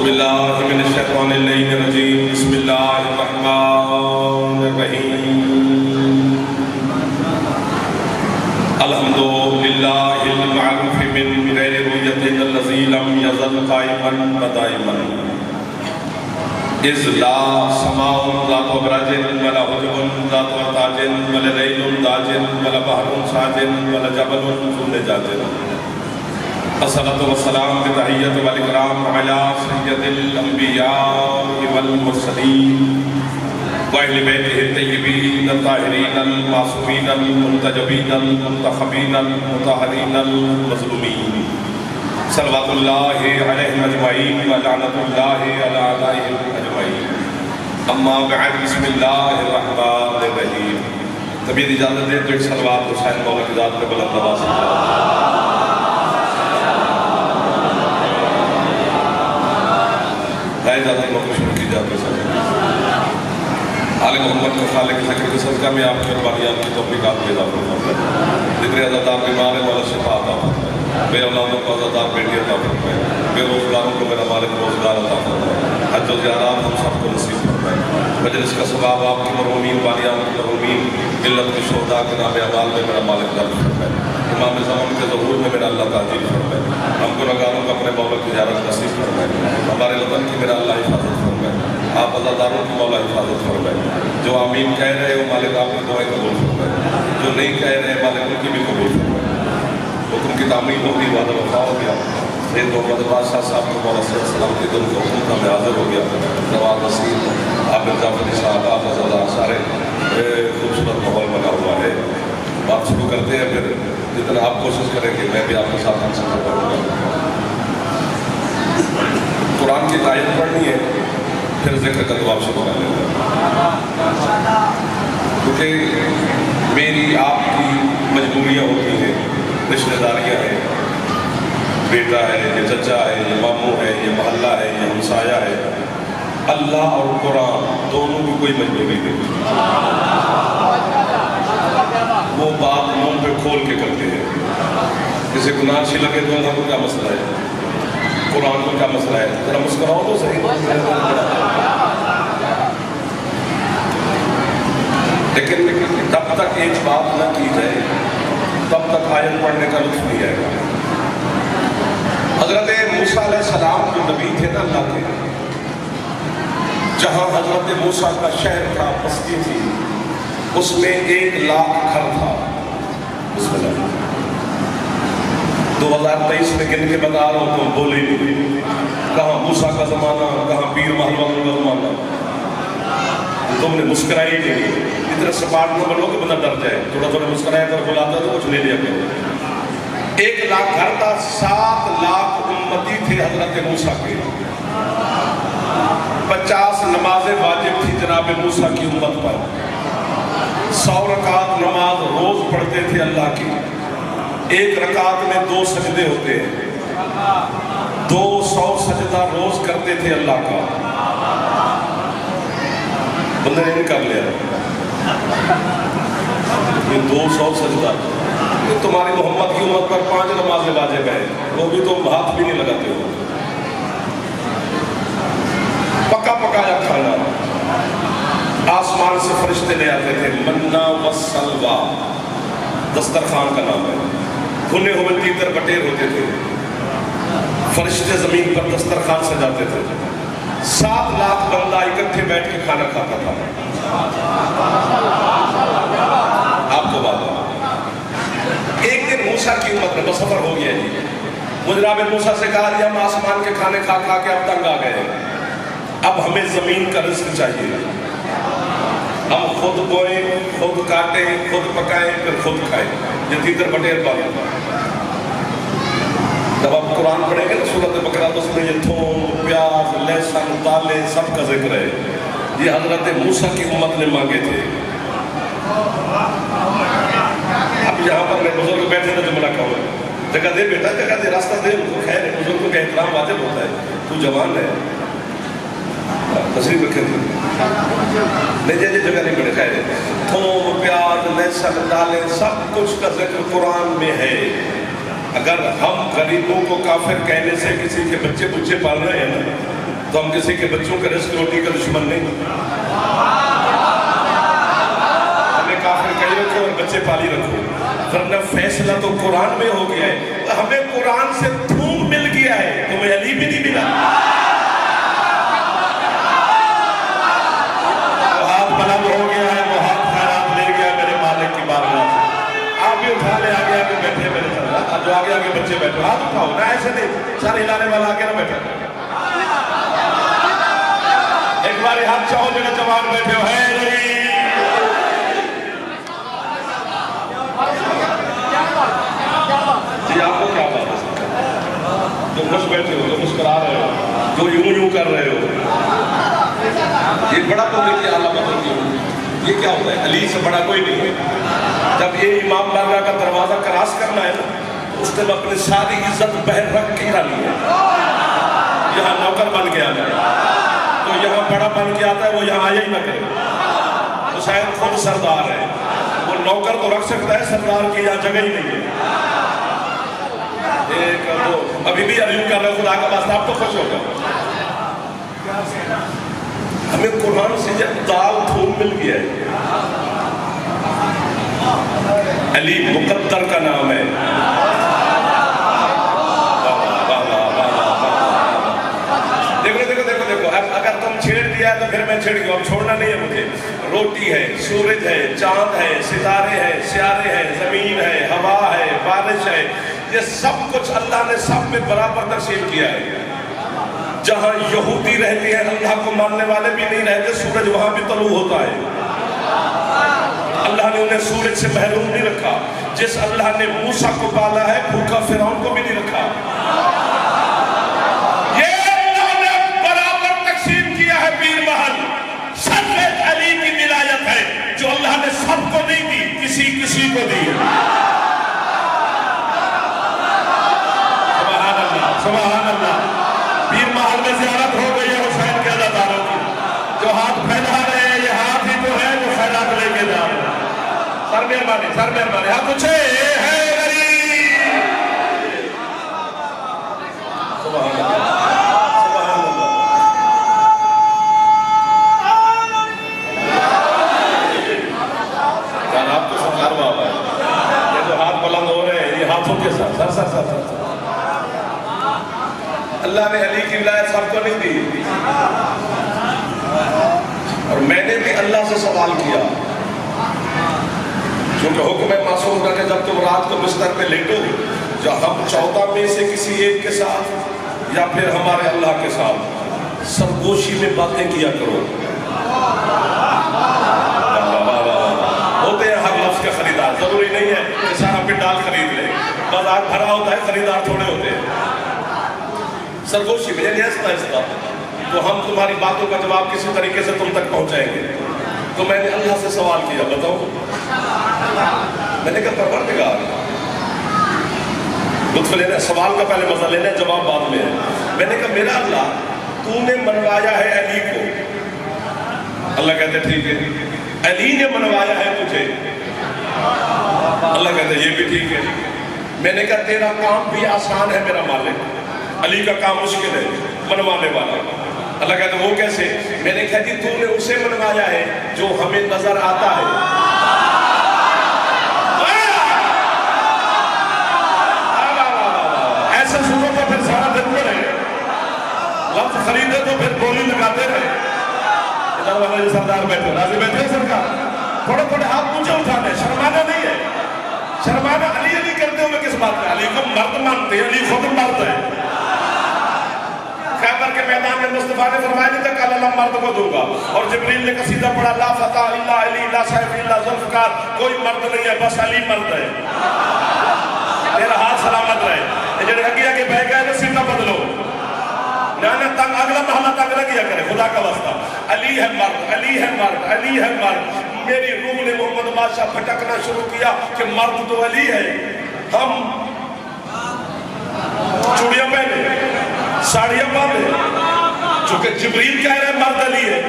باللہ من الشیطان الرجیم بسم اللہ الرحمن الرحیم الحمدللہ المعروف من غیر رؤیت الذی لم یزل قائما ودائما اذ لا سماء ذات ابراج ولا حجب ذات ارتاج ولا لیل داج ولا بحر ساج ولا جبل ذو لجاج الصلاة والسلام بتحیت والاکرام علی سید الانبیاء والمرسلین وأہل بیتہ الطیبین الطاہرین المعصومین المنتجبین المنتخبین المطہرین المظلومین صلوات اللہ علیہم اجمعین ولعنۃ اللہ علی اعدائہم اجمعین اما بعد بسم اللہ الرحمن الرحیم. طبیعت اجازت دے تو ایک صلوات حسین مولا کی ذات پہ بلند آواز سے لائے جاتے ہیں مطلب شروع کی جاتے ہیں. آل محمد کو خالق ذکر کے صدقہ میں آپ کی قربانیات کی توفیقات میں اضافہ فرمائے. ذکر عزادار بیمار والا شفا عطا فرمائے. بے اولادوں کو عزادار بیٹی عطا فرمائے. بے روزگاروں کو میرا مالک روزگار عطا فرمائے. حج و زیارات ہم سب کو نصیب فرمائے. مجلس کا ثواب آپ کی مرحومین بالیان کی مرحومین ملت کے شہداء کے نام اعمال میں میرا مالک درج فرمائے. امام زمان کے ظہور میں میرا اللہ تعجیل فرمائے. ہم گناہگاروں کو اپنے مولا کی زیارت نصیب فرمائے. ہمارے وطن کی میرا اللہ حفاظت فرمائے. آپ عزاداروں کی مولا حفاظت فرمائے. جو آمین کہہ رہے ہو مالک آپ کی دعائیں قبول فرمائے. جو نہیں کہہ رہے مالک ان کی بھی قبول فرمائے. حکم کی تعمیر ہوگی وعدہ وفا ہو گیا. سید محمد بادشاہ صاحب کو مولا صلی اللہ علیہ وسلم کی دن کو حکم کا میں حاضر ہو گیا. نواز نصیر عابد جعفری صاحب آپ عزادار سارے خوبصورت ماحول بنا ہوا ہے. بات شروع کرتے ہیں پھر جتنا آپ کوشش کریں گے میں بھی آپ کے ساتھ ہم سفر کروں گا. قرآن کی آیت پڑھنی ہے پھر ذکر کا جواب شروع کر لیں گے کیونکہ میری آپ کی مجبوریاں ہوتی ہیں. رشتہ داریاں ہیں, بیٹا ہے, یہ چچا ہے, یہ ماموں ہے, یہ محلہ ہے, یہ ہمسایہ ہے. اللہ اور قرآن دونوں کی کوئی مجبوری نہیں. وہ بات منہ پہ کھول کے کرتے ہیں. کسی کو ناچی لگے تو اللہ کو کیا مسئلہ ہے, قرآن کو کیا مسئلہ ہے, ذرا مسکراؤ تو صحیح. لیکن تب تک ایک بات نہ کی جائے تب تک آیت پڑھنے کا لطف نہیں آئے گا. حضرت موسیٰ علیہ السلام جو نبی تھے نا اللہ کے, جہاں حضرت موسیٰ کا شہر تھا, بستی تھی, اس میں 1,00,000 گھر تھا. اس میں 2023 میں گن کے بتا رہا ہوں تو بولے نہیں. کہاں موسیٰ کا زمانہ, کہاں پیر محلوان کا زمانہ. تم نے مسکرائی نہیں. اتنا سپاٹ نہ بنو کہ بندہ ڈر جائے. تھوڑا تھوڑا مسکرایا کر بلاتا تو کچھ لے لیا کرو. 1,00,000 گھر تھا, 7,00,000 امتی تھے حضرت موسیٰ کے. 50 نمازیں واجب تھی جناب موسیٰ کی امت پر. 100 رکعت نماز روز پڑھتے تھے اللہ کی. 1 رکعت میں 2 سجدے ہوتے ہیں. 200 سجدہ روز کرتے تھے اللہ کا. بندے نے کر لیا یہ 200 سجدہ. تمہاری محمد کی امت پر 5 نمازیں واجب ہیں, وہ بھی تم ہاتھ بھی نہیں لگاتے ہو. پکا پکایا کھانا آسمان سے فرشتے لے آتے تھے. منا والسلویٰ دسترخوان کا نام ہے. بھنے ہوئے تیتر بٹیر ہوتے تھے. فرشتے زمین پر دسترخوان سجاتے تھے. 7,00,000 بندہ اکٹھے بیٹھ کے کھانا کھاتا تھا. آپ کو بات ایک دن موسیٰ کی امت میں سفر ہو گیا جی. جناب موسیٰ سے کہا جی ہم آسمان کے کھانے کھا کھا کے اب تنگ آ گئے ہیں, اب ہمیں زمین کا رزق چاہیے. ہم خود بوئیں, خود کاٹیں, خود پکائیں, پھر خود کھائیں. یہ تیتر بٹیر بات. جب آپ قرآن پڑھیں گے نا سورۃ بقرہ تو اس میں یہ تھوم, پیاز, لہسن, دالیں سب کا ذکر ہے. یہ حضرت موسیٰ کی امت نے مانگے تھے. اب یہاں پر میں بزرگ بیٹھے نا جملہ کہوں, جگہ دے بیٹا, جگہ دے, راستہ دے ان کو. خیر بزرگوں کا احترام واجب ہوتا ہے. تو جوان ہے, تشریف رکھے تھے نہیں جی جگہ نہیں بڑے. خیر تھوم, پیاز, لہسن, دالیں سب کچھ کا ذکر قرآن میں ہے. اگر ہم غریبوں کو کافر کہنے سے کسی کے بچے پال رہے ہیں نا تو ہم کسی کے بچوں کے رزق روٹی کا دشمن نہیں، ہمیں کافر کہی رکھو اور بچے پالی رکھو، ورنہ فیصلہ تو قرآن میں ہو گیا ہے، ہمیں قرآن سے تھوم مل گیا ہے، تمہیں علی بھی نہیں ملا۔ وہ ہاتھ بلند ہو گیا ہے، وہ ہاتھ خیرات لے گیا میرے مالک کی بارگاہ سے، آپ بھی اٹھا لے، آگے آگے بیٹھے میرے ساتھ، جو آگے آگے بچے بیٹھو ہاتھ اٹھاؤ، نہ ایسے نہیں سارے ہلانے والا آگے نہ بیٹھا، ایک باری ہاتھ چاہو جنہیں جوان بیٹھے ہو، ہے علی جی، آپ کو کیا بات ہے؟ جو خوش بیٹھے ہو، جو مسکرا رہے ہو، جو یوں کر رہے ہو، یہ بڑا پبلک کی علامت ہوتی ہے، یہ کیا ہوتا ہے؟ علی سے بڑا کوئی نہیں ہے۔ جب یہ امام بارگاہ کا دروازہ کراس کرنا ہے نا، اس نے اپنی ساری عزت بہر رکھ کے ڈالی ہے، یہاں نوکر بن کے آنا ہے، تو یہاں بڑا بن کے آتا ہے، وہ یہاں آیا ہی نہ کرے، وہ شاید خود سردار ہے، وہ نوکر تو رکھ سکتا ہے، سردار کی یہاں جگہ ہی نہیں ہے۔ ایک وہ ابھی بھی علیو کر رہے خدا کا واسطہ، آپ تو خوش ہوگا۔ ہمیں قرآن سے جب دال تھوم مل گیا ہے، علی مقدر کا نام ہے، دیکھو اگر تم چھیڑ دیا ہے تو پھر میں چھیڑ گیا، اب چھوڑنا نہیں ہے مجھے۔ روٹی ہے، سورج ہے، چاند ہے، ستارے ہیں، سیارے ہیں، زمین ہے، ہوا ہے، بارش ہے، یہ سب کچھ اللہ نے سب میں برابر تقسیم کیا ہے۔ جہاں یہودی رہتے ہیں، اللہ کو ماننے والے بھی نہیں رہتے، سورج وہاں بھی طلوع ہوتا ہے، اللہ نے انہیں سورج سے محروم نہیں رکھا۔ جس اللہ نے موسیٰ کو پالا ہے، بھوکا فرعون کو بھی نہیں رکھا۔ یہ اللہ نے برابر تقسیم کیا ہے پیر محل، سب علی کی ولایت ہے، جو اللہ نے سب کو نہیں دی، کسی کو دی ہے۔ سبحان اللہ، پیر محل میں زیارت ہو گئی ہے حسین کے عزاداروں کی، جو ہاتھ پھیلا رہے ہیں، یہ ہاتھ ہی تو ہے جو خیرات لے کے جا رہے ہیں۔ سر مہربانی، ہاتھ اچھے ہے علی۔ سبحان اللہ، سبحان اللہ۔ جان آپ تو سرکار بابا ہے، یہ جو ہاتھ بلند ہو رہے ہیں، یہ ہاتھوں کے ساتھ سر اللہ نے علی کی ولایت سب کو نہیں دی، اور میں نے بھی اللہ سے سوال کیا، چونکہ حکم معصوم کا کہ جب تم رات کو بستر پہ لیٹو، یا ہم 14 میں سے کسی ایک کے ساتھ یا پھر ہمارے اللہ کے ساتھ سرگوشی میں باتیں کیا کرو۔ ہوتے ہیں ہر لفظ کے خریدار، ضروری نہیں ہے کہ سارا پنڈال خرید لے، بازار بھرا ہوتا ہے، خریدار تھوڑے ہوتے ہیں۔ سرگوشی میں یعنی ایسا تو ہم تمہاری باتوں کا جواب کسی طریقے سے تم تک پہنچائیں گے۔ تو میں نے اللہ سے سوال کیا، بتاؤ، میں نے کہا پروردگار، لطف لینا، سوال کا پہلے مزہ لینا، جواب بعد میں ہے۔ میں نے کہا میرا اللہ، تو نے منوایا ہے علی کو، اللہ کہتے ٹھیک ہے، علی نے منوایا ہے تجھے، اللہ کہتے یہ بھی ٹھیک ہے۔ میں نے کہا تیرا کام بھی آسان ہے میرا مالک، علی کا کام مشکل ہے منوانے والا۔ اللہ کہتا وہ کیسے؟ میں نے کہا جی تو نے اسے منوایا ہے جو ہمیں نظر آتا ہے۔ ایسے سنو تو پھر سارا دن میں رہے، لفظ خریدے تو پھر بولی لگاتے رہے۔ ادھر والا جو سردار بیٹھے، راضی بیٹھے ہیں سرکار، تھوڑے ہاتھ مجھے اٹھانے، شرمانا نہیں ہے، شرمانا علی کرتے ہوئے کس بات میں؟ علی کو مرد مانتے ہیں، علی خود مرد ہے۔ خیبر کے میدان میں مصطفیٰ نے فرمایا نہیں تھا کہ اللہ مرد کو دوں گا، اور جبریل نے قصیدہ پڑھا لا فتح الا علی لا سیف الا ذوالفقار، کوئی مرد نہیں ہے بس علی مرد ہے۔ تیرا ہاتھ سلامت رہے، جڑے اگے آگے بہ گئے تو سیدھا بدلو، نہ تنگ اگلا محلہ تنگ نہ کیا کرے، خدا کا واسطہ۔ علی ہے مرد، علی ہے مرد، علی ہے مرد۔ میری روح نے محمد بادشاہ پھٹکنا شروع کیا کہ مرد تو علی ہے۔ ہم چوڑیاں پہنے، ساڑیاں باندھے، چونکہ جبریل کہہ رہے مرد علی ہے،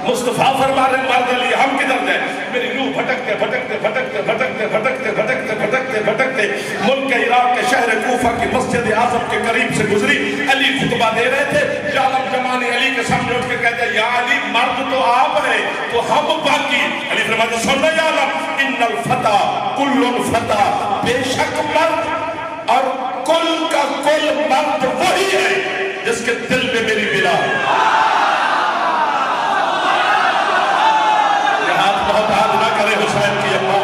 مصطفیٰ فرما رہے مرد علی، ہم کدھر جائیں؟ میری روح بھٹکتے بھٹکتے بھٹکتے بھٹکتے بھٹکتے بھٹکتے بھٹکتے بھٹکتے ملک عراق کے شہر کوفہ کی مسجد اعظم کے قریب سے گزری۔ علی خطبہ دے رہے تھے، یعلم جمال کی. علی فرماتے سن لو یا علم ان الفتا کل الفتا، بے شک مرد اور کل کا کل مرد وہی ہے جس کے دل میں میری بلا ہے. یہ ہاتھ بہت ہاتھ نہ کرے حسین کی اماں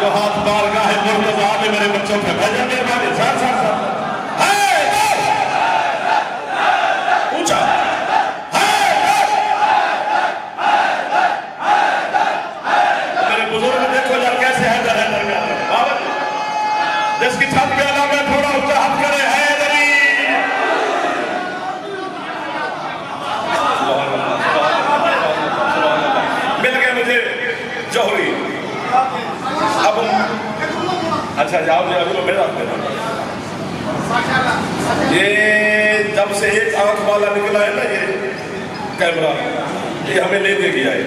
جو ہاتھ بارگاہ مرتضیٰ میں میرے بچوں پہ بھیجا. مہربانی سر سر سر اونچا میرے بزرگ دیکھو جا کیسے حیدر حیدر میں آتے ہیں. بابا جس کی چھت پہ اللہ میں تھوڑا اونچا ہاتھ کرے حیدری. مل گئے مجھے جوہری. اب اچھا جاؤ جی ابھی میرا یہ جب سے ایک آنکھ والا نکلا ہے نا یہ کیمرہ یہ ہمیں لے دے گیا ہے.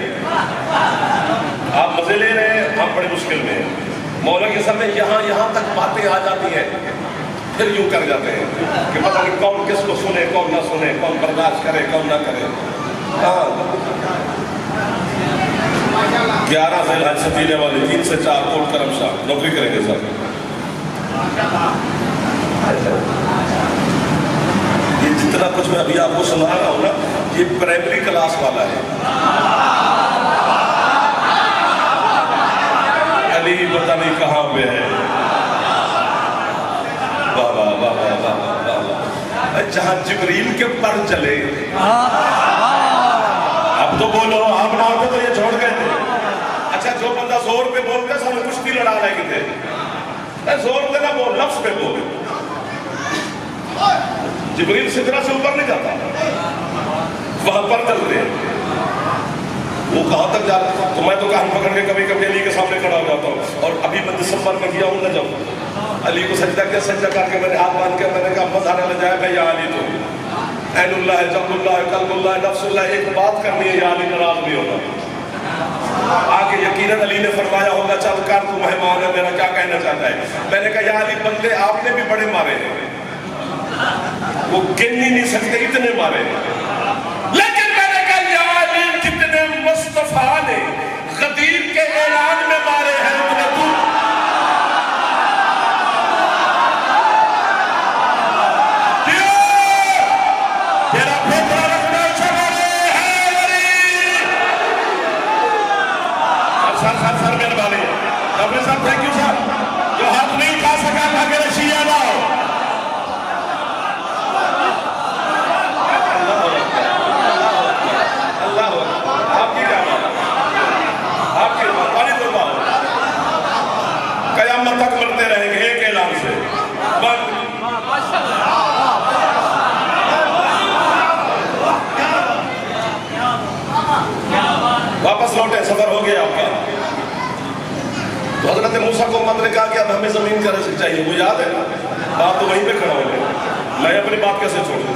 آپ مزے لے رہے ہیں ہم بڑے مشکل میں ہیں. مولا کے سامنے یہاں تک باتیں آ جاتی ہیں پھر یوں کر جاتے ہیں کہ پتہ نہیں کون کس کو سنے کون نہ سنے کون برداشت کرے کون نہ کرے. ہاں 11 ذیل حج ستینے والے 3 سے 4 کوٹ کرم شاہ نوکری کریں گے سر. یہ جتنا کچھ میں ابھی آپ کو سنا رہا ہوں نا یہ پرائمری کلاس والا ہے. علی پتہ نہیں کہاں پہ ہے. واہ واہ واہ واہ واہ واہ. جہاں جبریل کے پر چلے اب تو بولو آپ نہ ہوتے تو یہ چھوڑ گئے تھے. اچھا جو بندہ زور پہ بول کے سامنے کشتی لڑا رہے تھے زور پہ نہ بول لفظ پہ بول. جبریل سدرہ سے اوپر نہیں جاتا وہاں پر چلتے ہیں. وہ کہاں تک جاتا تو میں تو کہاں پکڑ کے کبھی کبھی علی کے سامنے کھڑا ہو جاتا ہوں. اور ابھی میں دسمبر میں گیا ہوں نہ جب علی کو سجدہ کیا سجدہ کر کے میں نے ہاتھ باندھ کے میں نے کہا مزارہ لے جائے میں یا علی تو عین اللہ ہے جب اللہ ہے قلب اللہ ہے نفس اللہ. ایک بات کرنی ہے یا علی ناراض نہیں ہوگا. آگے یقیناً علی نے فرمایا ہوگا چل کر تو مہمان ہے میرا کیا کہنا چاہتا ہے. میں نے کہا یا علی بندے آپ نے بھی بڑے مارے ہیں وہ گن ہی نہیں سکتے اتنے مارے ہیں. لیکن میں نے کہا یا علی جتنے مصطفیٰ نے غدیر کے اعلان میں مارے ہیں اتنے تو سر مہربانی ڈاکٹر صاحب تھینک یو سر. جو ہاتھ نہیں اٹھا سکا تھا کہ شیعہ نہ ہو. اللہ آپ کی کیا بات آپ کی پانی تو بات قیامت تک مرتے رہیں گے ایک اعلان سے. واپس لوٹے سفر ہو گیا آپ کا. تو حضرت موسیٰ کو امت نے کہا کہ اب ہمیں زمین کا رزق چاہیے. وہ یاد ہے بات تو وہیں پہ کھڑا ہو گئے. میں اپنی بات کیسے چھوڑوں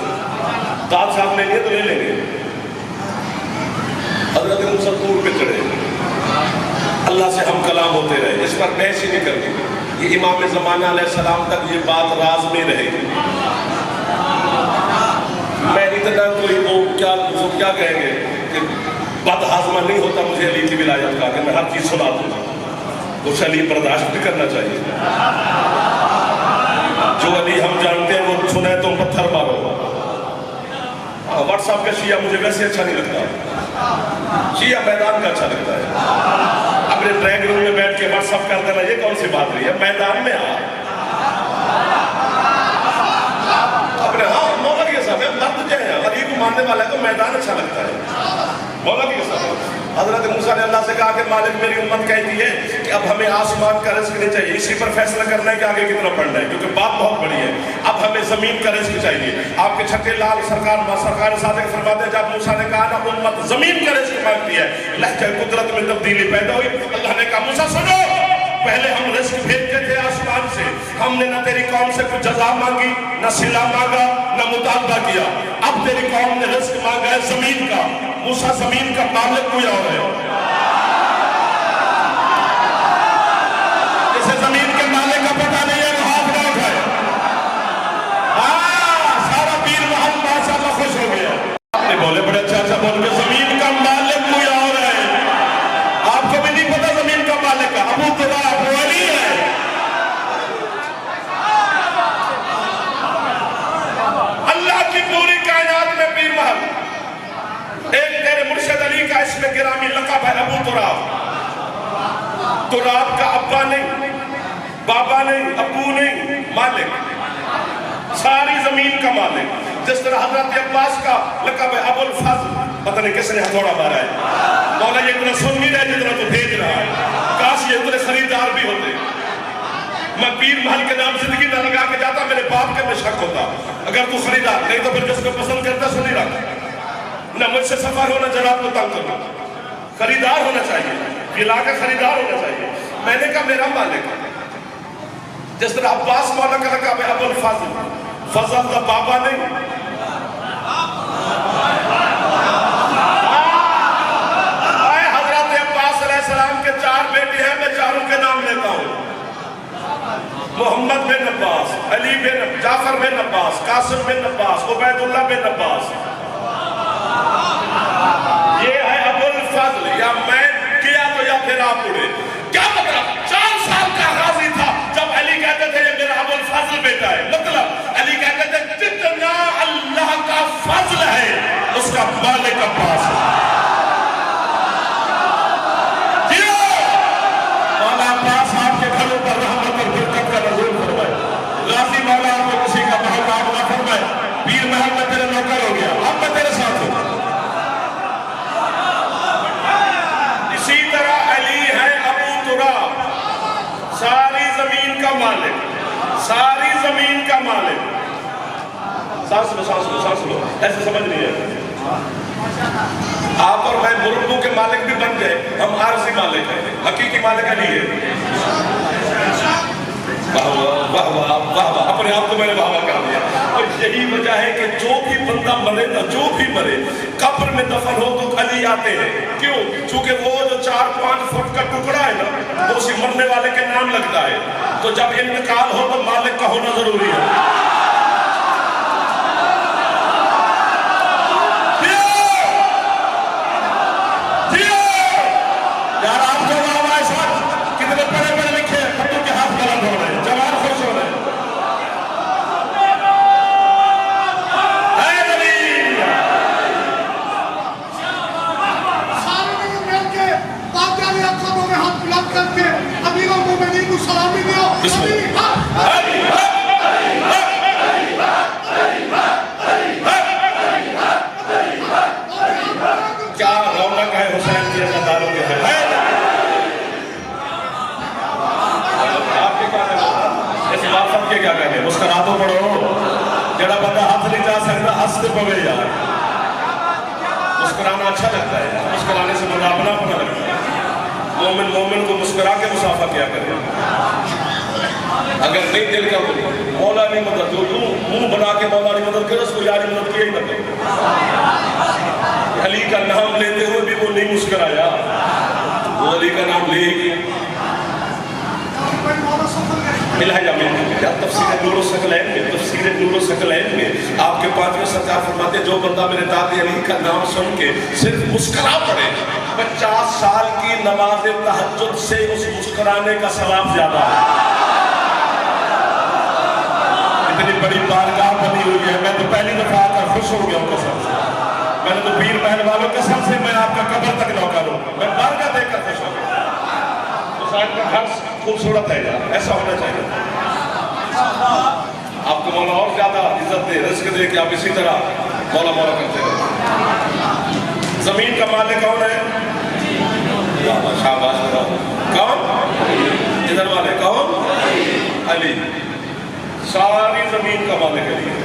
داد صاحب لیں گے تو لے لیں گے. حضرت موسیٰ طور پہ چڑھے اللہ سے ہم کلام ہوتے رہے. اس پر بحث ہی نہیں کرتے. یہ امام زمانہ علیہ السلام تک یہ بات راز میں رہے گی. میں اتنا کوئی وہ کیا کہیں گے کہ بات ہاضمہ نہیں ہوتا مجھے علی کی ولایت کا کہ میں ہر چیز سنا دوں. اس علی برداشت بھی کرنا چاہیے. جو علی ہم جانتے ہیں وہ سنے تو پتھر مارو. واٹس ایپ کا شیعہ مجھے ویسے اچھا نہیں لگتا. شیعہ میدان کا اچھا لگتا ہے. اپنے ڈرائنگ روم میں بیٹھ کے واٹس ایپ کر دینا یہ کون سی بات رہی ہے. میدان میں اپنے ہاں مولا کے ساتھ درد جو ہے علی کو ماننے والا کو میدان اچھا لگتا ہے. مولا کے ساتھ حضرت موسیٰ نے اللہ سے کہا کہ مالک میری امت کہتی ہے کہ اب ہمیں آسمان کا رزق نہیں چاہیے. اسی پر فیصلہ کرنا ہے کہ آگے کتنا پڑھنا ہے کیونکہ بات بہت بڑی ہے. اب ہمیں زمین کا رزق چاہیے. آپ کے چھٹے لال سرکار صادق فرماتے ہیں جب موسیٰ نے کہا نا امت زمین کا رزق مانگتی ہے لہجہ قدرت میں تبدیلی پیدا ہوئی. اللہ نے کہا موسیٰ سنو پہلے ہم رزق بھیجتے تھے آسمان سے. ہم نے نہ تیری قوم سے کچھ جزا مانگی نہ صلہ مانگا نہ مطالبہ کیا. اب تیری قوم نے رزق مانگا ہے زمین کا. موسیٰ زمین کا مالک کوئی اور ہے. اسے زمین کے مالک کا پتہ نہیں ہے تو ہاتھ نہ اٹھائے. سارا پیر محمد ماشاءاللہ خوش ہو گیا. آپ نے بولے بڑے اچھا اچھا بول کے زمین کا مالک کوئی اور ہے. آپ تراب کا ابا نہیں، بابا نہیں، ابو نہیں، مالک، ساری زمین کا مالک. جس طرح حضرت عباس کا لقب ہے ابو الفضل، پتہ نہیں کس نے ہتھوڑا مارا ہے. مولا یہ اتنا سن نہیں رہا جتنا تو بھیج رہا ہے. کاش یہ اتنے خریدار بھی ہوتے. میں پیر محل کے نام زندگی نہ لگا کے جاتا، میرے باپ کے میں شک ہوتا. اگر تو خریدار نہیں تو پھر جس کو پسند کرتا سنی رکھ نہ مجھ سے سفر ہونا جناب کو تنگ کرنا. خریدار ہونا چاہیے، گلا کے خریدار ہونا چاہیے. میں نے کہا میرا مالک ہے. جس طرح عباس مولا کا لقب ہے ابو الفضل، فضل کا بابا نہیں. حضرت عباس علیہ السلام کے 4 بیٹے ہیں، میں چاروں کے نام لیتا ہوں. محمد بن عباس، علی بن جعفر بن عباس، قاسم بن عباس، عبید اللہ بن عباس. یہ ہے ابو الفضل. یا میں کیا تو یا پھر آپ اڑے. کیا مطلب؟ 4 سال کا غازی تھا جب علی کہتے تھے یہ میرا ابو الفضل بیٹا ہے. مطلب علی کہتے تھے جتنا اللہ کا فضل ہے اس کا مالک عباس ہے. مولا عباس آپ کے گھروں پر رحمت اور برکت کا نزول فرمائے. غازی مولا آپ کو کسی کا محتاج نہ فرمائے. پیر محل میں تیرے نوکر ہو گیا، اب میں تیرے ساتھ ہوں. اسی طرح علی ہے ابو تراب، ساری زمین کا مالک، ساری زمین کا مالک. سانس لو ایسے سمجھ نہیں ہے. آپ اور میں مربو کے مالک بھی بن گئے، ہم عارضی مالک ہیں، حقیقی مالک علی ہے. واہ واہ واہ واہ، اپنے آپ کو میں نے واہ واہ کر دیا. اور یہی وجہ ہے کہ جو بھی بندہ مرے نہ، جو بھی مرے قبر میں دفن ہو تو علی آتے ہیں. کیوں؟ چونکہ وہ جو 4-5 فٹ کا ٹکڑا ہے نا وہ اسی مرنے والے کے نام لگتا ہے. تو جب انتقال ہو تو مالک کا ہونا ضروری ہے. کیا کہتے ہیں مسکرا تو پڑھو. جڑا بندہ ہاتھ نہیں جا سکتا ہنستے پوے یار. مسکرانا اچھا لگتا ہے یار. مسکرانے سے بندہ اپنا اپنا لگتا ہے. مومن کو مسکرا کے مسافہ کیا کرے. اگر نہیں دل کا مولا نہیں مدد جو یوں منہ بنا کے مولا نہیں مدد کرے اس کو یاری مدد کیا ہی نہ کرے. علی کا نام لیتے ہوئے بھی وہ نہیں مسکرایا. وہ علی کا نام لے گی تفسیر نور الثقلین میں، تفسیر نور الثقلین میں آپ کے 5ویں سرکار فرماتے جو بندہ میرے داد علی کا نام سن کے صرف مسکرا پڑے 50 سال کی نماز تہجد سے اس مسکرانے کا ثواب زیادہ ہے. اتنی بڑی بارگاہ بنی ہوئی ہے. میں تو پہلی دفعہ آ کر خوش ہو گیا ہوں قسم سے. میں نے تو پیر محل والوں قسم سے میں آپ کا قبر تک نوکر ہوں. میں بارگاہ دیکھ کر خوش ہو گیا. کا گھر خوبصورت ہے یار، ایسا ہونا چاہیے. آپ کو مولا اور زیادہ عزت دے، رزق دے کہ آپ اسی طرح مولا مولا کرتے رہے. زمین کا مالک کون ہے؟ شاباش کرو. کون؟ ادھر والے کون؟ علی. ساری زمین کا مالک علی ہے.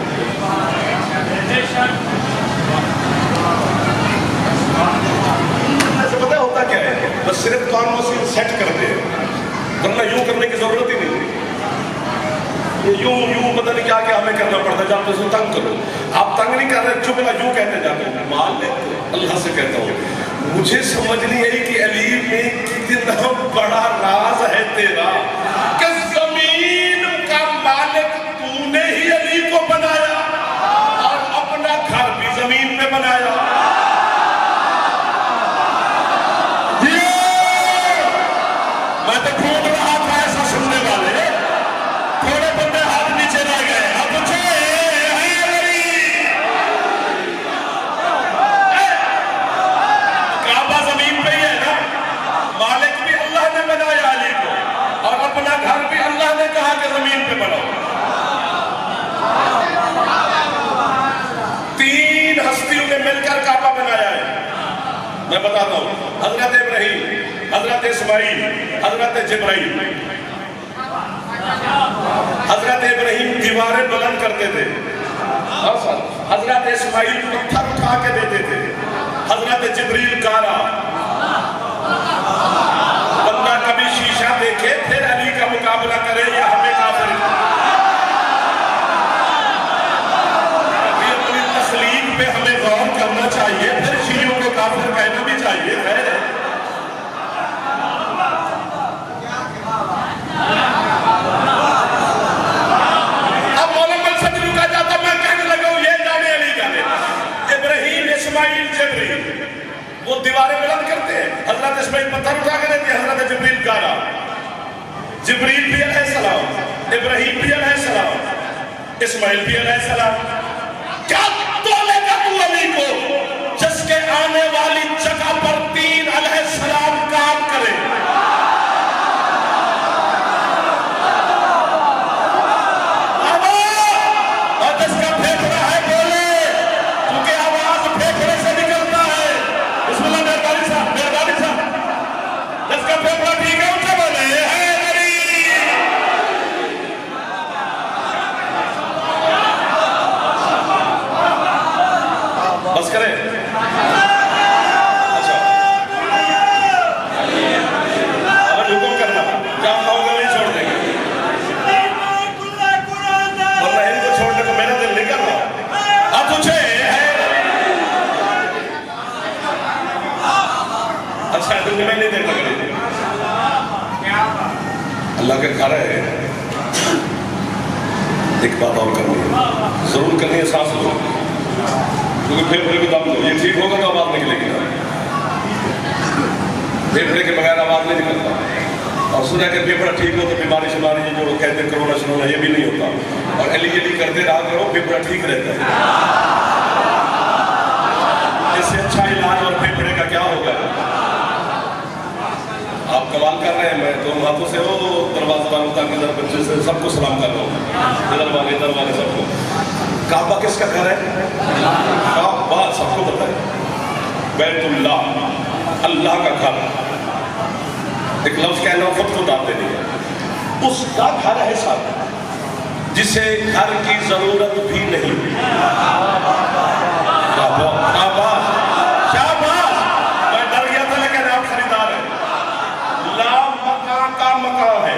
پتہ ہوتا کیا ہے؟ بس صرف کانوں سے سیٹ کر دے ورنہ یوں کرنے کی ضرورت ہی نہیں. یوں پتہ نہیں کیا ہمیں کرنا پڑتا ہے. جب تو اس کو تنگ کرو. آپ تنگ نہیں کر رہے، چپ نہ یوں کہتے جاتے ہیں مالک اللہ سے کہتا ہوں. مجھے سمجھ نہیں آئی کہ علی میں کتنا بڑا راز ہے تیرا کہ زمین کا مالک تو نے ہی علی کو بنایا اور اپنا گھر بھی زمین میں بنایا. میں تو ڈھونڈ رہا تھا ایسا سننے والے. تھوڑے بندے ہاتھ نیچے رہ گئے. اب کعبہ زمین پہ ہی ہے نا. مالک بھی اللہ نے بنایا علی بڑھو. 3 ہستیوں نے مل کر کعبہ بنایا ہے. میں بتاتا ہوں. حضرت ابراہیم، حضرت اسماعیل، حضرت جبرائیل. حضرت ابراہیم دیواریں بلند کرتے تھے، حضرت اسماعیل پتھر اٹھا کے دیتے تھے، حضرت جبریل گارا. بندہ کبھی شیشہ دیکھے پھر علی کا مقابلہ کرے یا ہمیں کافر. اپنی تسلیم پہ ہمیں غور کرنا چاہیے، پھر شیعوں کو کافر کہنا بھی چاہیے. اب مولانا سے بھی رکا جاتا، میں کہنے لگا ہوں یہ جانے علی جانے. ابراہیم، اسماعیل، جبریل وہ دیواریں بلند کرتے ہیں. حضرت اسماعیل پتھر اٹھا کے دیتے ہیں، حضرت جبریل گارا. جبریل بھی علیہ السلام، ابراہیم بھی علیہ السلام، اسماعیل بھی علیہ السلام. کیا تولے گا تو علی کو جس کے آنے والی جگہ پر 3 علیہ السلام کام کرے؟ اور جس کا پھیپھڑا ہے بولے، کیونکہ آواز پھیپھڑے سے نکلتا ہے. بسم اللہ مہربانی صاحب، مہربانی صاحب. جس کا پھیپھڑا ٹھیک ہے ان سے بولے ہے علی. بس کریں. اچھا اب حکم کرنا، جہاں کہوں گے نہیں چھوڑ دیں گے، ورنہ ان کو چھوڑنے کو میرا دل نہیں کر رہا. اب تجھے اچھا دل میں نہیں دیکھا کرے. اللہ کے گھر ہے. ایک بات اور کرنی ہے، ضرور کرنی ہے، سانس لو، کیونکہ پھیپھڑے بھی دم لو. یہ ٹھیک ہوگا تو آواز نکلے گی. پھیپھڑے کے بغیر آواز نہیں نکلتا. اور سنا کہ پھیپھڑا ٹھیک ہو تو بیماری شماری جو کہتے ہیں کرونا شرونا یہ بھی نہیں ہوتا. اور علی علی کرتے رہا کرو، پھیپھڑا ٹھیک رہتا ہے. اس سے اچھا علاج اور پھیپھڑے کا کیا ہوگا؟ آپ کمال کر رہے ہیں. میں 2 ہاتھوں سے وہ دروازہ والوں تک ادھر بچے سے سب کو سلام کر رہا ہوں، ادھر والے سب کو. کعبہ کس کا گھر ہے؟ کعبہ سب کو پتہ ہے. بیت اللہ، اللہ کا گھر. ایک لفظ کہنا خود کو داتے نہیں ہے. اس کا گھر ہے صاحب جسے گھر کی ضرورت بھی نہیں. کعبہ، کعبہ، کیا بات. میں ڈر گیا تھا لیکن آپ خریدار ہیں. لا مکان کا مکان ہے.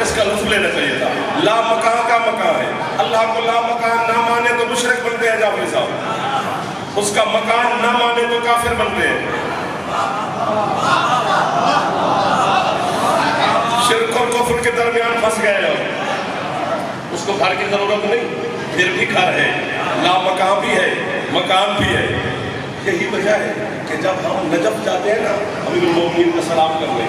اس کا لفظ لینا چاہیے تھا. لا مکان کا مکان ہے. اللہ کو لا مکان نہ مانے تو مشرک بنتے ہیں جعفری صاحب. اس کا مکان نہ مانے تو کافر بنتے ہیں. شرک اور کفر کے درمیان پھنس گئے ہو. اس کو گھر کی ضرورت نہیں، پھر بھی گھر ہے. لا مکان بھی ہے، مکان بھی ہے. یہی وجہ ہے کہ جب ہم نجف جاتے ہیں نا امیر المومنین کا سلام کرنے،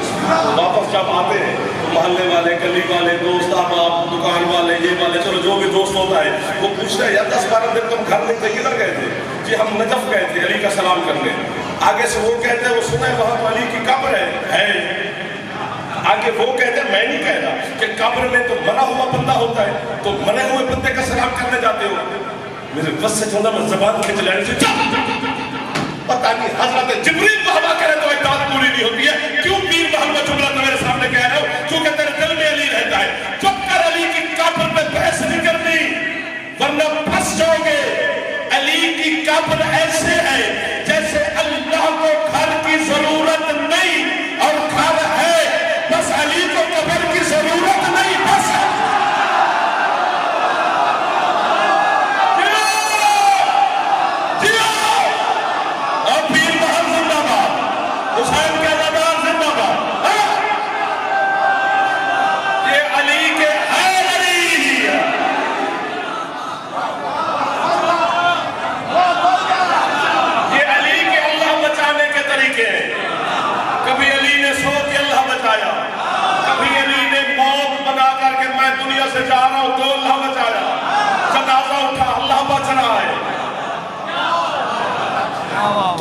واپس جب آتے ہیں تو محلے والے، گلی والے، دوست احباب، دکان والے، یہ والے، چلو جو بھی دوست ہوتا ہے وہ پوچھتا ہے یار 10-12 دن تم گھر نہیں تھے، کدھر گئے تھے؟ جی ہم نجف گئے تھے علی کا سلام کرنے. آگے سے وہ کہتے ہیں وہ سنا ہے وہاں تو علی کی قبر ہے. آگے وہ کہتے ہیں میں نہیں کہہ رہا کہ قبر میں تو مرا ہوا بندہ ہوتا ہے، تو مرے ہوئے بندے کا سلام کرنے جاتے ہو. میرے بس سے چلتا میں زبان کھینچ لینے سے پتہ نہیں حضرت جبریل کو ہوا کرے تو ایک بات پوری نہیں ہوتی ہے. کیوں پیر محل میں جملہ میرے سامنے کہہ رہے ہو؟ کیونکہ تیرے دل میں علی رہتا ہے. چپ کر، علی کی قبر پہ بحث نہیں کرنی ورنہ پھنس جاؤ گے. علی کی قبر ایسے ہے جیسے اللہ کو گھر کی ضرورت نہیں اور گھر ہے، بس علی کو قبر کی ضرورت نہیں. بس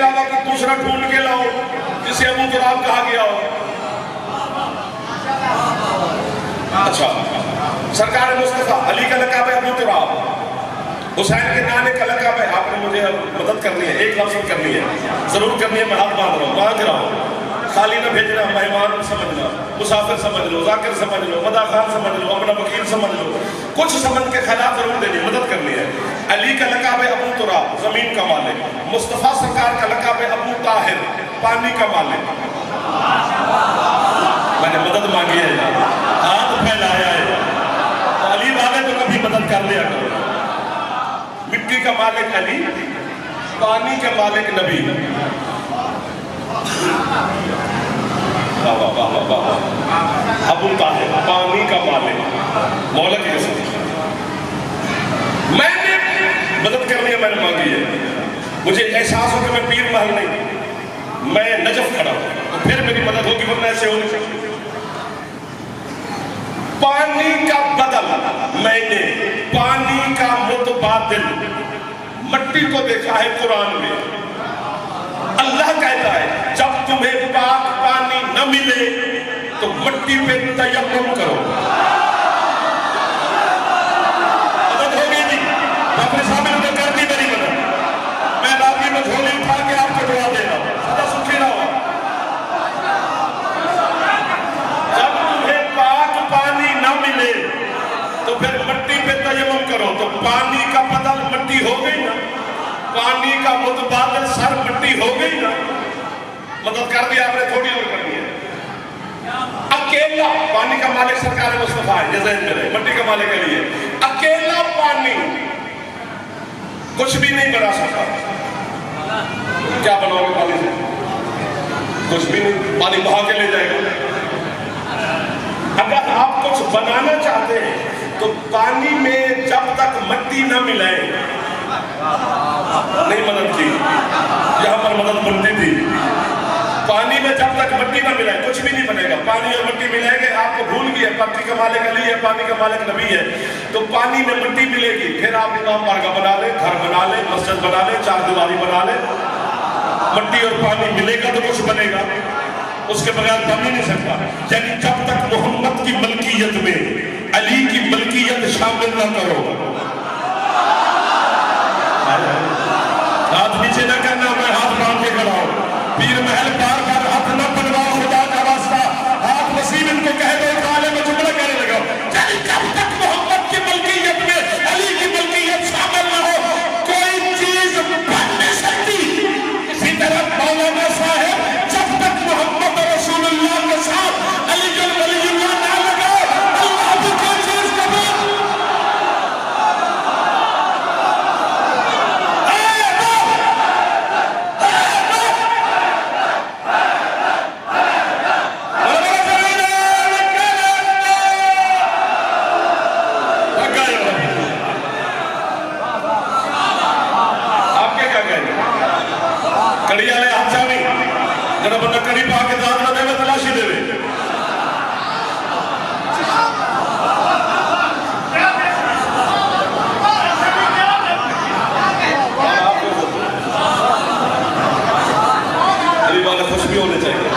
علاوہ کوئی دوسرا ڈھونڈ کے لاؤ جسے ابو تراب کہا گیا ہو. اچھا سرکار مصطفیٰ علی کا لقب ہے ابو تراب، حسین کے نانے کا لقب ہے. آپ نے مجھے مدد کرنی ہے، ایک لفظ کرنی ہے، ضرور کرنی ہے. میں ہاتھ باندھ رہا ہوں، مانگ رہا ہوں. خالی نہ بھیجنا، مہمان سمجھنا، مسافر سمجھ لو، ذاکر سمجھ لو، مدح خان سمجھ لو، اپنا وکیل سمجھ لو. کچھ سمجھ کے خیرات ضرور دینی، مدد کرنی ہے. علی کا لقب ہے ابو تراب، زمین کا مالک. مصطفیٰ سرکار کا لقب ہے ابو طاہر، پانی کا مالک. میں نے مدد مانگی ہے، ہاتھ پھیلایا ہے. علی والے تو کبھی مدد کر لیا کرو. مٹی کا مالک علی، پانی کا مالک نبی. ابو طاہر پانی کا مالک، مولا کی قسم. میں نے مدد کرنی ہے، میں نے مانگی ہے. مجھے احساس ہو کہ میں پیر محل نہیں، میں نجف کھڑا ہوں، تو پھر میری مدد ہوگی، ورنہ ایسے ہو نہیں سکتی. پانی کا بدل، میں نے پانی کا متبادل مٹی کو دیکھا ہے قرآن میں. اللہ کہتا ہے جب تمہیں پاک پانی نہ ملے تو مٹی پہ تیمم کرو. مدد ہو گئی نہیں، اپنے سامنے نے کر دی میری مدد. میں راوی میں جھولی اٹھا کے آپ کو دعا دے رہا ہوں، سدا سکھی نہ ہو. جب تمہیں پاک پانی نہ ملے تو پھر مٹی پہ تیمم کرو. تو پانی کا بدل مٹی ہو گئی نا، پانی کا متبادل سر مٹی ہو گئی نا. مدد کر دیا آپ نے، تھوڑی اور کرنی ہے. اکیلا پانی کا مالک سرکار مصطفیٰ ہے، یہ ذہن میں رہے، مٹی کا مالک علی ہے. اکیلا پانی کچھ بھی نہیں بنا سکتا. کیا بناؤ گے پانی سے؟ کچھ بھی نہیں، پانی بہا کے لے جائے گا. اگر آپ کچھ بنانا چاہتے ہیں تو پانی میں جب تک مٹی نہ ملائے نہیں مدد کی. یہاں پر مدد بنتی تھی. پانی میں جب تک مٹی نہ ملائے کچھ بھی نہیں بنے گا. پانی اور مٹی ملائے گے، آپ کو بھول گئی ہے مٹی کا مالک علی ہے، پانی کا مالک نبی ہے. تو پانی میں مٹی ملے گی، پھر آپ امام بارگاہ بنا لیں، گھر بنا لیں، مسجد بنا لیں، چار دیواری بنا لیں. مٹی اور پانی ملے گا تو کچھ بنے گا، اس کے بغیر بن ہی نہیں سکتا. یعنی جب تک محمد کی ملکیت میں علی کی ملکیت شامل نہ کرو. ہاتھ نیچے نہ کرنا، میں ہاتھ باندھ کے کھڑا ہوں. پیر محل بار بار ہاتھ نہ بنواؤ، خدا کا واسطہ. ہاتھ وسیم ان کو کہہ دو، کالے میں جملہ کہنے لگا. یعنی جب تک محمد کی ملکیت میں علی کی ملکیت شامل نہ ہو کوئی چیز بن نہیں سکتی. اسی طرح مولانا صاحب جب تک محمد رسول اللہ کے ساتھ علی ولی اللہ نہ لگاؤ، اللہ بھی کوئی چیز کبھی کڑی والے ہاتھ چاہی جڑا بندہ کڑی پا کے داد نہ دے میں تلاشی دے. علی والے خوش بھی ہونے چاہیے.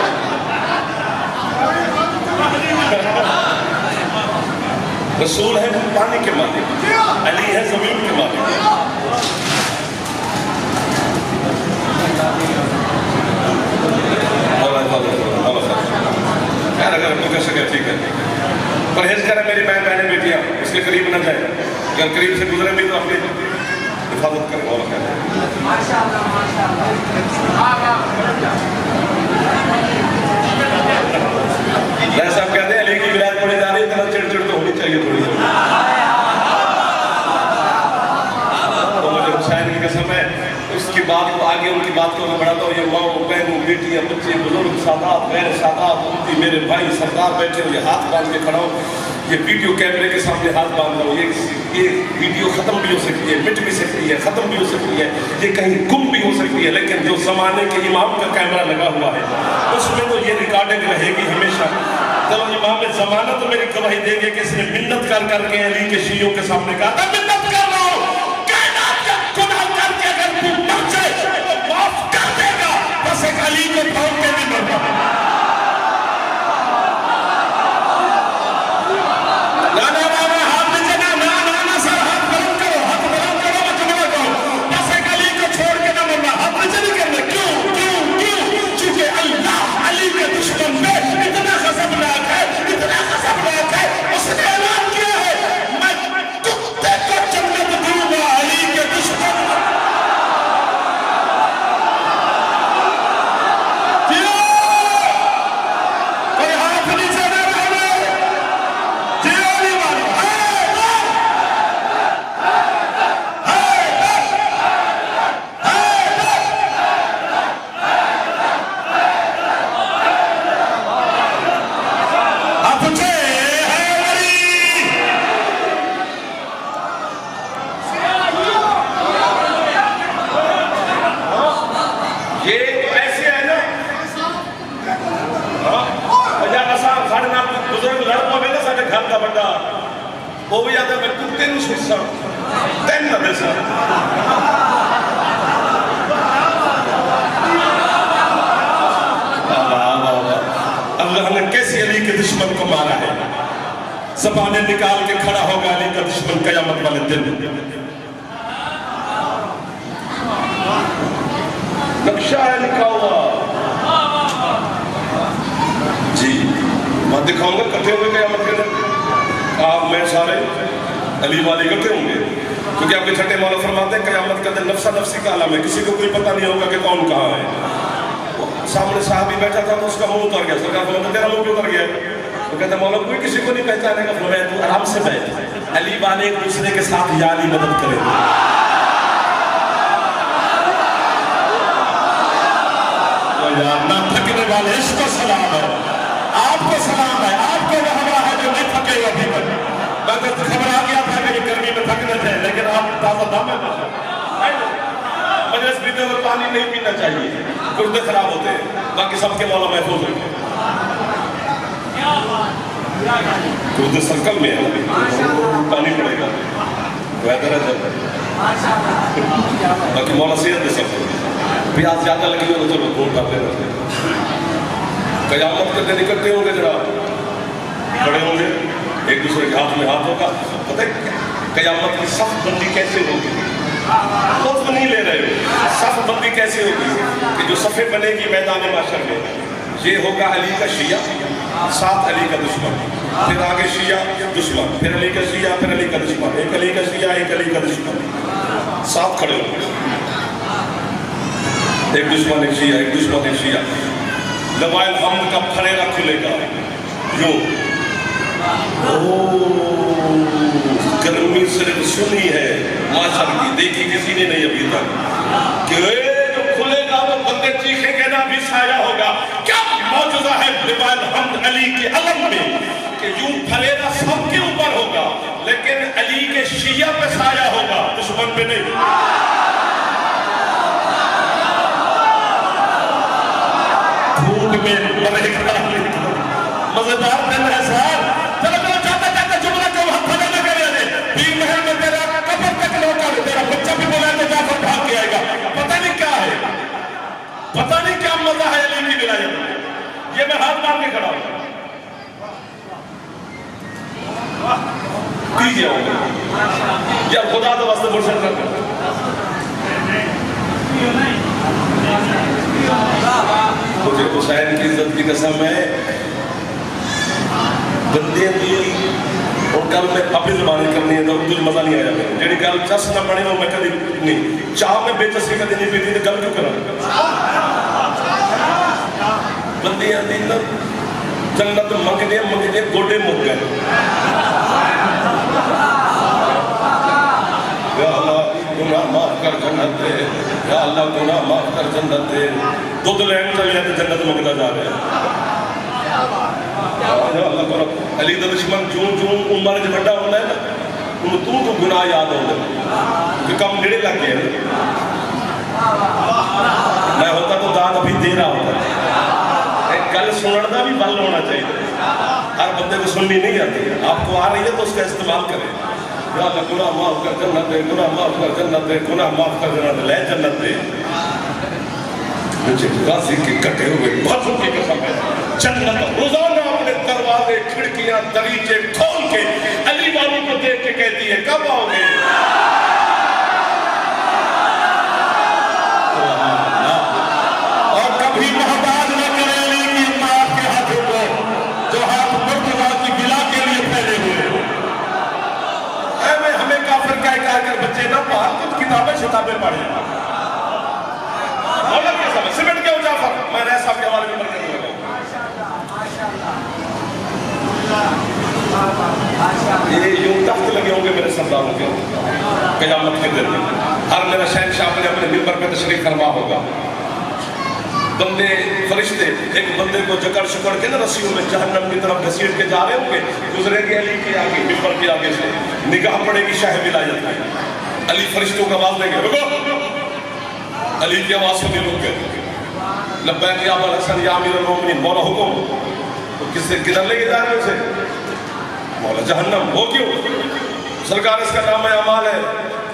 رسول ہے پانی کے مالک، علی ہے زمین کے مالک. اگر تو کر سکے ٹھیک ہے، پرہیز کرے. میری بہنیں بیٹیاں اس کے قریب نہ جائے، اگر قریب سے گزرے بھی تو اپنی حفاظت کرے. اور جیسا آپ کہتے ہیں علی کی ولایت پڑھی جا رہی ہے، اتنا چڑ چڑ تو ہونی چاہیے تھوڑی سی. تو مجھے حسین کی قسم ہے، اس کی بات کو آگے ان کی بات کو میں بڑھاتا ہوں. یہ ماں بہنوں بیٹیاں بچے بزرگ سادات غیر سادات امتی میرے بھائی سردار بیٹھے ہو، یہ ہاتھ باندھ کے کھڑا ہو. یہ ویڈیو کیمرے کے سامنے ہاتھ باندھ رہا ہوں. یہ ویڈیو ختم بھی ہو سکتی ہے، مٹ بھی سکتی ہے، ختم بھی ہو سکتی ہے، یہ کہیں گم بھی ہو سکتی ہے. لیکن جو زمانے کے امام کا کیمرہ لگا ہوا ہے اس میں تو یہ ریکارڈنگ رہے گی ہمیشہ. چلو امام زمانہ تو میری گواہی دیں گے کہ اس نے منت کر کر کے علی کے شیعوں کے سامنے کہا تھا منت کر رہا ہوں، کائنات کا گناہ کر کے اگر تو مر جائے تو معاف کر دے گا. پھونک کے نہیں مرتا. وہ بھی آتا ہے میں کتے نو سوچا تین نہ بیسا اللہ نے کیسی علی کے دشمن کو مارا ہے. زبانیں نکال کے کھڑا ہوگا علی کا دشمن قیامت والے دن. نقشہ ہے لکھا ہوا جی میں دکھاؤں گا کٹھے ہوئے قیامت کے دن. آپ میں سارے علی والی کرتے ہوں گے کیونکہ آپ کے چھٹے مولا فرماتے ہیں قیامت کا دن نفسہ نفسی کا عالم ہے. کسی کو کوئی پتہ نہیں ہوگا کہ کون کہاں ہے. سامنے صحابی بیٹھا تھا تو اس کا منہ اتر گیا. سرکار فرماتے تیرا منہ کیوں اتر گیا؟ تو کہتے ہیں مولا کوئی کسی کو نہیں پہچانے گا. فرمایا تو آرام سے بیٹھ, علی والے ایک دوسرے کے ساتھ یا علی مدد کریں. نہ تھکنے والے اس کو سلام ہے, آپ کو سلام ہے, آپ کو وہ ہمارا ہے جو نہیں تھکے گا ابھی تک. میں تو خبر آ گیا تھا کہ گرمی میں تھکنے تھے لیکن آپ تازہ دم ہے. مجلس پیتے ہوئے پانی نہیں پینا چاہیے, گردے خراب ہوتے ہیں. باقی سب کے مولا محفوظ ہوتے ہیں. گردے سرکل میں ہے پانی پڑے گا ویدر ہے باقی مولا صحت دے سکتے ہیں. پیاس زیادہ لگی ہو تو خون ڈالتے رہتے ہیں. قیامت کے دن اکٹھے ہوں گے جناب, کھڑے ہوں گے, ایک دوسرے کے ہاتھ میں ہاتھ ہوگا. پتہ ہے قیامت کی صف بندی کیسے ہوگی؟ لطف نہیں لے رہے ہو. صف بندی کیسے ہوگی کہ جو صفیں بنے گی میدان معاشر میں, یہ ہوگا علی کا شیعہ ساتھ علی کا دشمن, پھر آگے شیعہ دشمن, پھر علی کا شیعہ, پھر علی کا دشمن, ایک علی کا شیعہ ایک علی کا دشمن, ساتھ کھڑے ہوں گے. ایک دشمن ایک شیعہ, ایک دشمن ایک شیعہ. لوائے الحمد کا پھریرا کھلے گا یوں. گرمی صرف سنی ہے معاشر کی, دیکھی کسی نے نہیں ابھی تک کہ جو کھلے گا وہ بندے چیخیں گے نا بھی سایہ ہوگا. کیا معجزہ ہے لوائے الحمد علی کے علم میں کہ یوں پھریرا سب کے اوپر ہوگا لیکن علی کے شیعہ پہ سایہ ہوگا, دشمن پہ نہیں. مزیدار دن ہے صاحب. چلو چلو چاہتا چاہتا جملہ کو ہم پھلے نہ کرے دے. پیر محل میں تیرا کفر تک لوٹا دے, تیرا بچہ بھی بولا تو جعفر بھاگ کے آئے گا. پتہ نہیں کیا ہے, پتہ نہیں کیا مزہ ہے علی کی ولایت میں. یہ میں ہاتھ مار کے کھڑا ہوں کیجئے ہوگا یا خدا تو واسطے مرشد کر. مجھے حسین کی عزت کی قسم ہے, بندے بھی اور گل میں اپنی زبانی کرنی ہے تو کچھ مزہ نہیں آیا. جیڑی گل چس نہ پڑی وہ میں کدی نہیں, چاہ میں بے چسی کدی نہیں پیتی تو گل کیوں کرا. بندے آدھی جنت منگنے گوڈے مک گئے. یا اللہ گناہ معاف کر جنت دے, یا اللہ گناہ معاف کر جنت دے. دودھ لین چلے تو جنت منگتا جا رہے ہیں. اللہ کرو علی دا دشمن چون چون عمر جو بڑا ہونا ہے نا انہوں تو گناہ یاد ہوگا کہ کم نیڑے لگ گئے. میں ہوتا تو داد ابھی دے رہا ہوتا. ایک گل سننا بھی بل ہونا چاہیے. ہر بندے کو سننی نہیں آتی, آپ کو آ رہی ہے تو اس کا استعمال کریں. یا اللہ گناہ معاف کر جنت دے, گناہ معاف کر جنت دے, گناہ معاف کر جنت دے, لے جنت دے. مجھے غازی کے کٹے ہوئے بازو کی قسم ہے، جنت روزانہ اپنے دروازے کھڑکیاں دریچے کھول کے علی والوں کو دیکھ کے کہتی ہے کب آؤ گے؟ اور کبھی محتاج نہ کرے علی کی امت کے ہاتھوں کو جو ہاتھ مرتضیٰ کی بلا کے لیے پھیلے ہوئے۔ ہمیں کافر کہہ کر بچے نہ پڑھ، کچھ کتابیں شتابیں پڑھیں۔ مولا کیا سمجھ سمٹ کے ہو جعفر، میں نے صاحب کے حوالے میں مرکز لگا یہ یوں تخت لگے ہوں گے میرے سرداروں کے قیامت کے دن، ہر میرا شہنشاہ نے اپنے ممبر پہ تشریف فرما ہوگا، بندے فرشتے ایک بندے کو جکڑ شکڑ کے نا رسیوں میں جہنم کی طرف گھسیٹ کے جا رہے ہوں گے، گزرے گے علی کے آگے ممبر کے آگے سے، نگاہ پڑے گی شاہ ولایت میں، علی فرشتوں کا آواز دیں گے رکو، علی کی آواز سنی رک گئے، لبیک یا ابا الحسن یا امیر المومنین، مولا حکم، تو کس سے کدھر لے کے جا رہے ہیں اسے؟ مولا جہنم، ہو کیوں؟ سرکار اس کا نام اعمال ہے،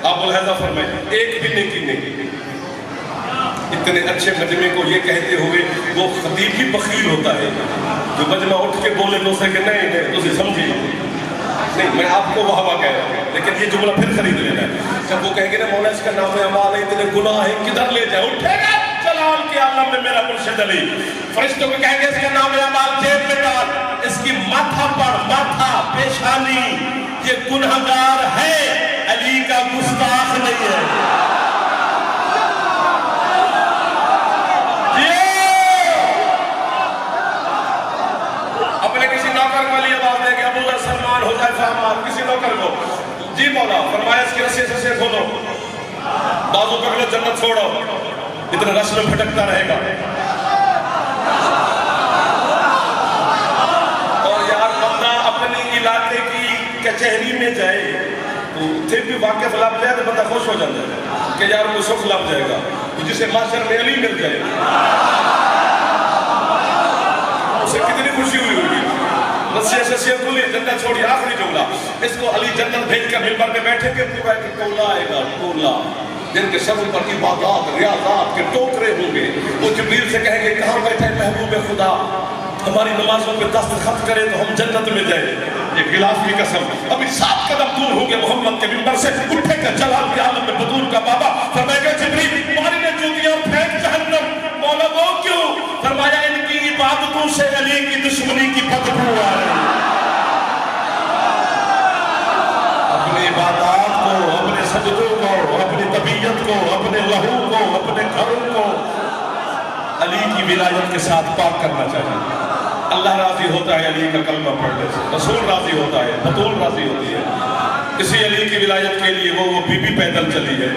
آپ الحضہ فرمائیں ایک بھی نیکی نہیں۔ اتنے اچھے مجمع کو یہ کہتے ہوئے وہ خطیب بھی بخیل ہوتا ہے جو مجمع اٹھ کے بولے تو اسے کہ نہیں اسے سمجھے نہیں، میں آپ کو واہ کہہ رہا ہوں، لیکن یہ جملہ پھر خرید لینا ہے۔ جب وہ کہیں گے نا مولا اس کا نام اعمال ہے، اتنے گناہ ہیں، کدھر لے جائے؟ اٹھے گا جلال کے عالم میں میرا مرشد علی، فرشتوں کو کہیں گے اس کا نام اعمال جیب میں ڈال، اس کی ماتھا پر ماتھا پیشانی، یہ گنہگار ہے، علی کا گستاخ نہیں ہے۔ اپنے کسی نوکر کو علی آواز دے کہ ابو ذر سلمان حذیفہ عمار کسی نوکر کو، جی مولا فرمایا اس کی رسی سے کھولو، بازو پکڑو، جنت چھوڑو، اتنے رش میں بھٹکتا رہے گا۔ اور یار بندہ اپنی علاقے کی کچہری میں جائے تو پھر بھی واقف لگ جائے تو بندہ خوش ہو جاتا ہے کہ یار وہ سکھ لگ جائے گا، جسے معاشر میں علی مل جائے اسے کتنی خوشی ہوئی ہوگی۔ رسیہ کھولی، جنت چھوڑی، آخری جملہ اس کو علی جنت بھیج کر ممبر پہ بیٹھے کہ ٹولا آئے گا، ٹولا جن کے سر پر عبادات ریاضات کے ٹوکرے ہوں گے، وہ جبریل سے کہیں گے کہاں بیٹھے محبوب خدا، ہماری نمازوں پہ دستخط کرے تو ہم جنت میں جائیں۔ یہ غلاف کی قسم، ابھی 7 قدم دور ہوں گے محمد کے ممبر سے، اٹھے گا جلال کے عالم میں بطور کا بابا، فرمائے گا جبریل تمہاری نے جوتیاں پھینک جہنم، مولا وہ کیوں؟ فرمایا ان کی عبادتوں سے علی کی دشمنی کی بدبو آ رہی ہے۔ اپنی عبادات کو، اپنے سجدوں کو، اپنی طبیعت کو، اپنے لہو کو، اپنے گھروں کو علی کی ولایت کے ساتھ پاک کرنا چاہیے۔ اللہ راضی ہوتا ہے علی کا کلمہ پڑھنے سے، رسول راضی ہوتا ہے، بطول راضی ہوتی ہے۔ اسی علی کی ولایت کے لیے وہ بی بی پیدل چلی ہے،